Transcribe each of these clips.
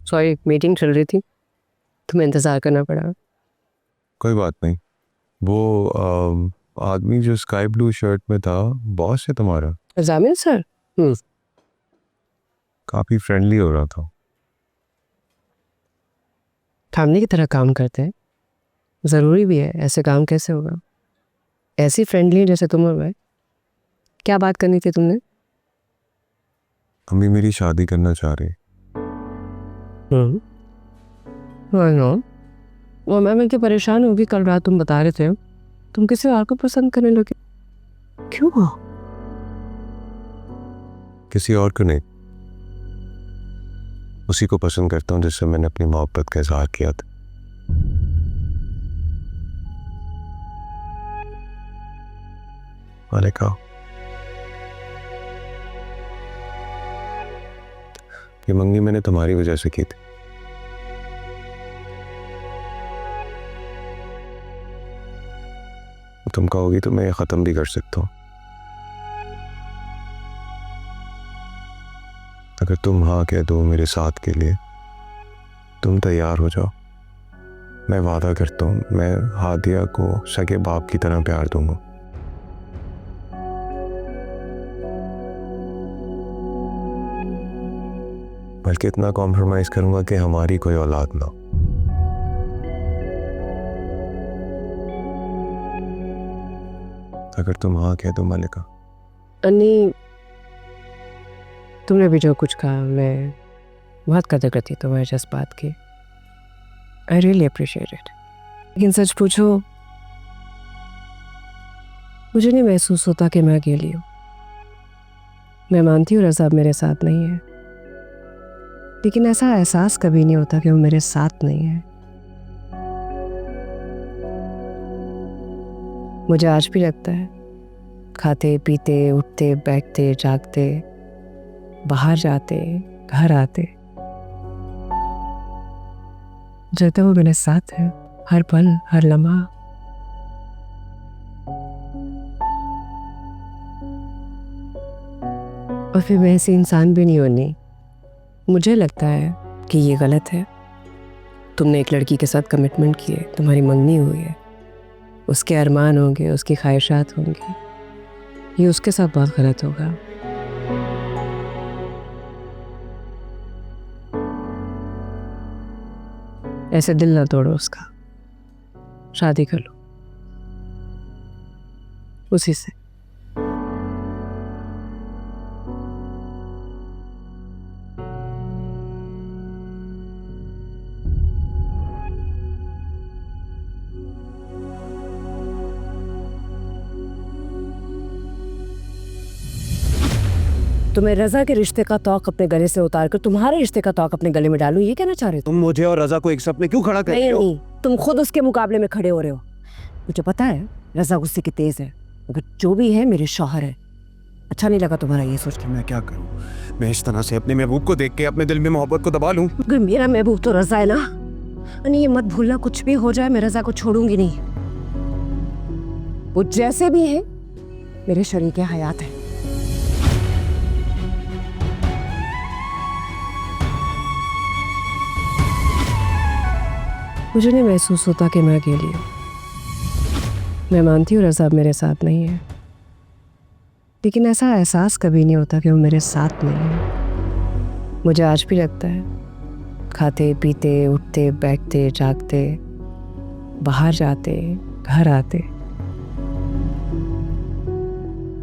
Sorry, meeting चल रही थी, तुम्हें इंतज़ार करना पड़ा। कोई बात नहीं। वो आदमी जो स्काई ब्लू शर्ट में था, बॉस है तुम्हारा? जामिल सर? काफ़ी फ्रेंडली हो रहा था। फैमिली की तरह काम करते हैं, ज़रूरी भी है। ऐसे काम कैसे होगा? ऐसी फ्रेंडली जैसे तुम और मैं। क्या बात करनी थी तुमने? अम्मी मेरी शादी करना चाह रही। I know. वो मैं मिलकर परेशान होगी। कल रात तुम बता रहे थे तुम किसी और को पसंद करने लगे। क्यों? किसी और को नहीं, उसी को पसंद करता हूँ जिससे मैंने अपनी मोहब्बत का इजहार किया था। मालिका, ये मंगनी मैंने तुम्हारी वजह से की थी। तुम कहोगी तो मैं ये ख़त्म भी कर सकता हूँ। अगर तुम हाँ कह दो मेरे साथ के लिए, तुम तैयार हो जाओ। मैं वादा करता हूँ, मैं हादिया को सगे बाप की तरह प्यार दूंगा। बल्कि इतना कॉम्प्रोमाइज करूंगा कि हमारी कोई औलाद ना हो। अगर तुम हाँ कह दो मालिका। अन्नी, तुमने भी जो कुछ कहा, मैं बहुत कदर करती हूँ तुम्हारे जज्बात की। I really appreciate it. लेकिन सच पूछो, मुझे नहीं महसूस होता कि मैं अकेली हूँ। मैं मानती हूँ रज़ा मेरे साथ नहीं है, लेकिन ऐसा एहसास कभी नहीं होता कि वो मेरे साथ नहीं है। मुझे आज भी लगता है, खाते पीते उठते बैठते जागते, बाहर जाते घर आते, जैसे वो मेरे साथ है, हर पल हर लम्हा। और फिर मैं ऐसी इंसान भी नहीं होनी। मुझे लगता है कि ये गलत है। तुमने एक लड़की के साथ कमिटमेंट की है, तुम्हारी मंगनी हुई है, उसके अरमान होंगे, उसकी ख्वाहिशात होंगी, ये उसके साथ बहुत गलत होगा। ऐसे दिल ना तोड़ो उसका, शादी कर लो उसी से। तुम्हें रज़ा के रिश्ते का तौक अपने गले से उतार कर तुम्हारे रिश्ते का तौक अपने गले में डालूं, ये कहना चाह रहे हो? तुम मुझे और रजा को एक साथ में क्यों खड़ा कर रही हो? नहीं, तुम खुद उसके मुकाबले में खड़े हो रहे हो। मुझे पता है रज़ा गुस्से की तेज है, मगर जो भी है मेरे शौहर है। अच्छा नहीं लगा तुम्हारा ये सोच के। मैं क्या करूं? मैं इस तरह से अपने महबूब को देख के अपने दिल में मोहब्बत को दबा लूं? मगर मेरा महबूब तो रज़ा है ना। अनि ये मत भूलना, कुछ भी हो जाए मैं रज़ा को छोड़ूंगी नहीं। वो जैसे भी है मेरे शरीके हयात है। मुझे नहीं महसूस होता कि मैं अकेली हूँ। मैं मानती हूँ रज़ा मेरे साथ नहीं है, लेकिन ऐसा एहसास कभी नहीं होता कि वो मेरे साथ नहीं है। मुझे आज भी लगता है, खाते पीते उठते बैठते जागते, बाहर जाते घर आते,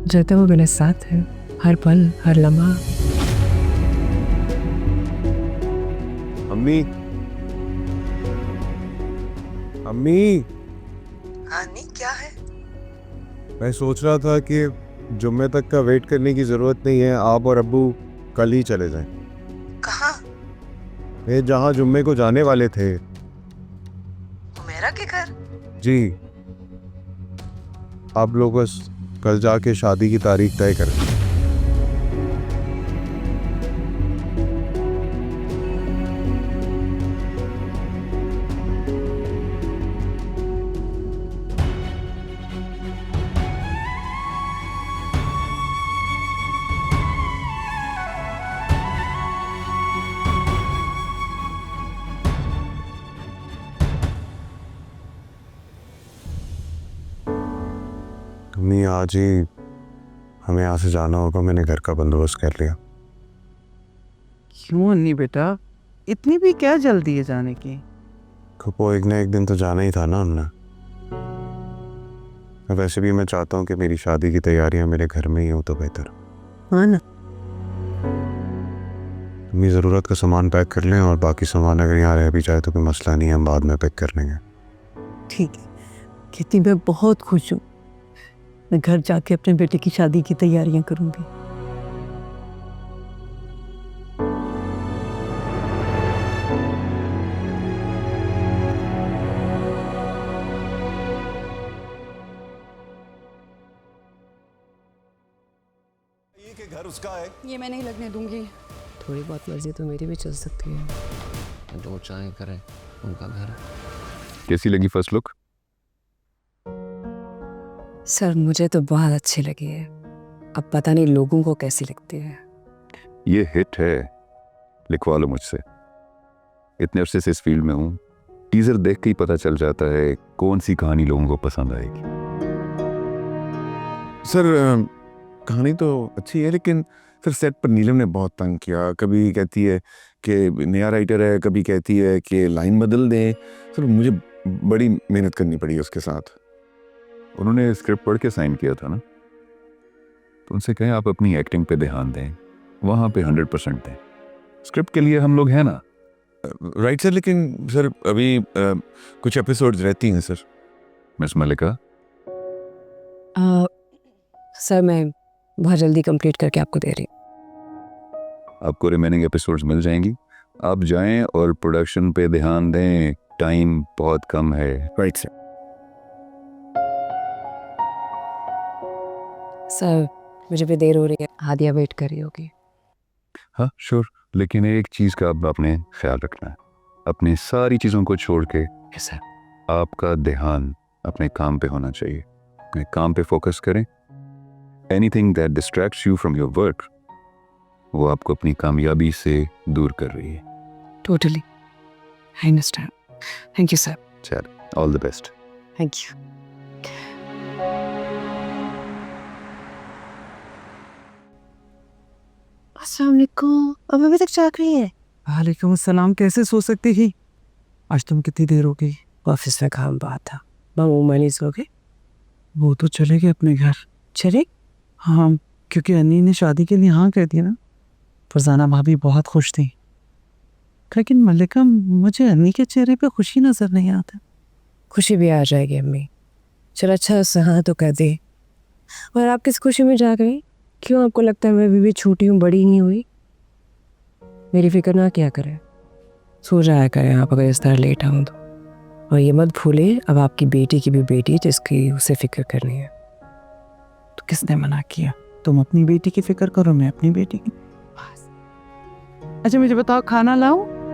जैसे वो मेरे साथ है, हर पल हर लम्हा। अम्मी, अम्मी, हाँ नहीं, क्या है? मैं सोच रहा था कि जुम्मे तक का वेट करने की जरूरत नहीं है, आप और अब्बू कल ही चले जाएं। कहाँ? वे जहाँ जुम्मे को जाने वाले थे। हुमैरा के घर? जी, आप लोग बस कल जाके शादी की तारीख तय करें। अम्मी आज ही हमें यहाँ से जाना होगा, मैंने घर का बंदोबस्त कर लिया। क्यों अन्नी बेटा, इतनी भी क्या जल्दी है जाने की? वो एक ना एक दिन तो जाना ही था ना हमने। वैसे भी मैं चाहता हूँ कि मेरी शादी की तैयारियां मेरे घर में ही हो तो बेहतर। हाँ ना। अम्मी ज़रूरत का सामान पैक कर लें और बाकी सामान अगर यहाँ रह भी जाए तो कोई मसला नहीं है, हम बाद में पैक कर लेंगे। ठीक है खेती, मैं बहुत खुश हूँ। मैं घर जाके अपने बेटे की शादी की तैयारियां करूंगी। ये घर उसका है। ये मैं नहीं लगने दूंगी। थोड़ी बहुत मर्जी तो मेरी भी चल सकती है। जो चाहे करे, उनका घर है। कैसी लगी फर्स्ट लुक? सर मुझे तो बहुत अच्छी लगी है, अब पता नहीं लोगों को कैसी लगती है। ये हिट है, लिखवा लो मुझसे। इतने अरसे से इस फील्ड में हूँ, टीजर देख के ही पता चल जाता है कौन सी कहानी लोगों को पसंद आएगी। सर कहानी तो अच्छी है, लेकिन फिर सेट पर नीलम ने बहुत तंग किया। कभी कहती है कि नया राइटर है, कभी कहती है कि लाइन बदल दें। सर मुझे बड़ी मेहनत करनी पड़ी उसके साथ। उन्होंने स्क्रिप्ट पढ़ के साइन किया था ना, तो उनसे कहें आप अपनी एक्टिंग पे ध्यान दें, वहाँ पे 100% दें। स्क्रिप्ट के लिए हम लोग हैं ना। राइट सर, लेकिन सर अभी कुछ एपिसोड्स रहती हैं सर। मिस मलिका, सर मैं बहुत जल्दी कंप्लीट करके आपको दे रही हूँ। आपको रिमेनिंग एपिसोड्स मिल जाएंगी। आप जाएं और प्रोडक्शन पे ध्यान दें, टाइम बहुत कम है। Right sir. सर मुझे भी देर हो रही है, हादिया वेट कर रही होगी। हाँ श्योर, लेकिन एक चीज़ का अब आपने ख्याल रखना है। अपनी सारी चीज़ों को छोड़ के सर आपका ध्यान अपने काम पे होना चाहिए। अपने काम पे फोकस करें। Anything that distracts you from your work, वो आपको अपनी कामयाबी से दूर कर रही है। Totally I understand. Thank you sir. चल, all the best. Thank you. अस्सलाम वालेकुम। अब अभी तक जाग रही है? वालेकुम अस्सलाम। कैसे सो सकती थी? आज तुम कितनी देर हो गई? ऑफिस में काम बहुत था। मामू मनी सो गए? वो तो चले गए अपने घर। चले? हाँ, क्योंकि अन्नी ने शादी के लिए हाँ कर दिया ना। फरजाना भाभी बहुत खुश थी, लेकिन मल्लिका मुझे अन्नी के चेहरे पे खुशी नजर नहीं आता। खुशी भी आ जाएगी अम्मी। चलो अच्छा उससे हाँ तो कर दे। और आप किस खुशी में जा गई? क्यों आपको लगता है मैं अभी भी छोटी हूँ, बड़ी नहीं हुई? मेरी फिक्र ना क्या करें, सो जाया करें आप अगर इस तरह लेट आऊँ तो। और ये मत भूले अब आपकी बेटी की भी बेटी जिसकी उसे फिक्र करनी है। तो किसने मना किया? तुम अपनी बेटी की फिक्र करो, मैं अपनी बेटी की। अच्छा मुझे बताओ, खाना लाऊं?